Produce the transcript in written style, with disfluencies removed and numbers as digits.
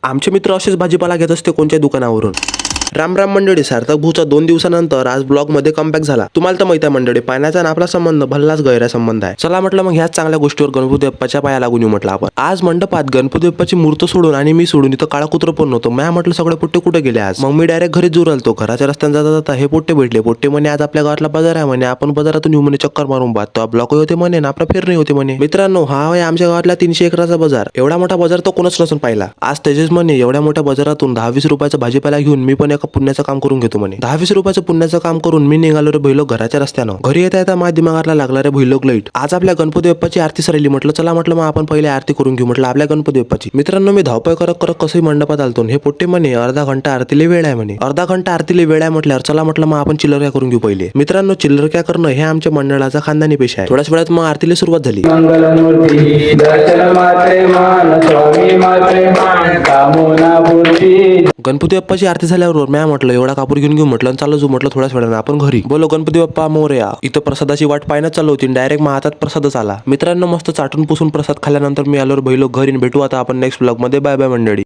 आमचे मित्र असेच भाजीपाला घेत असते कोणत्या दुकानावरून. राम राम मंडळी, सार्थक भाऊचा 2 दिवसानंतर आज ब्लॉग मध्ये कमबॅक झाला. तुम्हाला तर माहिती आहे मंडळी, पाण्याचा आणि आपला संबंध भल्लाच गैरा संबंध आहे. चला म्हटलं मग ह्याच चांगल्या गोष्टीवर गणपती बाप्पाच्या पाया लागून येऊ म्हटलं आपण. आज मंडपात गणपती बाप्पाची मूर्त सोडून आणि मी सोडून इथं काळा कुत्र पण नव्हतं. मी म्हटलं सगळे पोट्टे कुठे गेले आज. मग मी डायरेक्ट घरी जोर आलतो. घराच्या रस्त्याने जाता जाता हे पोट्टे भेटले. पोट्टे म्हणे आज आपल्या गावातला बाजार आहे म्हणे, आपण बाजारातून येऊ म्हणे, चक्कर मारून पाहतो. ब्लॉक होते म्हणे ना आपला फिरणे होते म्हणे. मित्रांनो, हा आहे आमच्या गावातला 300 एकराचा बाजार. एवढा मोठा बाजार तो कोणच नसून पाहिला. आज तेजस म्हणे एवढ्या मोठ्या बाजारातून 10-20 रुपयाचा भाजीपाला घेऊन मी पण एका पुण्याचं काम करून घेतो म्हणे. 10-20 रुपयाचं पुण्याचं काम करून मी निघालो रे भैलोक घराच्या रस्त्यानं. घरी येता येता माझ्या दिमागाला लागला रे भैलोक लाईट. आज आपल्या गणपती बाप्पाची आरती सरायली. म्हटलं चला म्हटलं मग आपण पहिले आरती करून घेऊ म्हटलं आपल्या गणपती बाप्पाची. मित्रांनो, मी धावपळ करत करत कसंही मंडपात आलतो. हे पोट्टे म्हणे अर्धा घंटा आरतीला वेळ आहे म्हणे. अर्धा घंटा आरतीला वेळ आहे म्हटल्यावर चला म्हटलं मग आपण चिल्लर करून घेऊ पहिले. मित्रांनो, चिल्लर करणं हे आमच्या मंडळाचा खानदानी पेशा आहे. थोड्याच वेळात मग आरतीला सुरुवात झाली. गणपती बाप्पाची आरती झाल्यावर मी म्हटलं एवढा कापूर घेऊन घेऊ म्हटलं चालू जाऊ म्हटलं थोड्याच वेळानं आपण घरी. बोलो गणपती बाप्पा मोरया. इथं प्रसादाची वाट पाहणं चालू होती. डायरेक्ट मग हातात प्रसादच आला. मित्रांनो, मस्त चाटून पुसून प्रसाद खाल्यानंतर मी आलो भैलो घरी. भेटू आता आपण नेक्स्ट ब्लॉग मध्ये. बाय बाय मंडळी.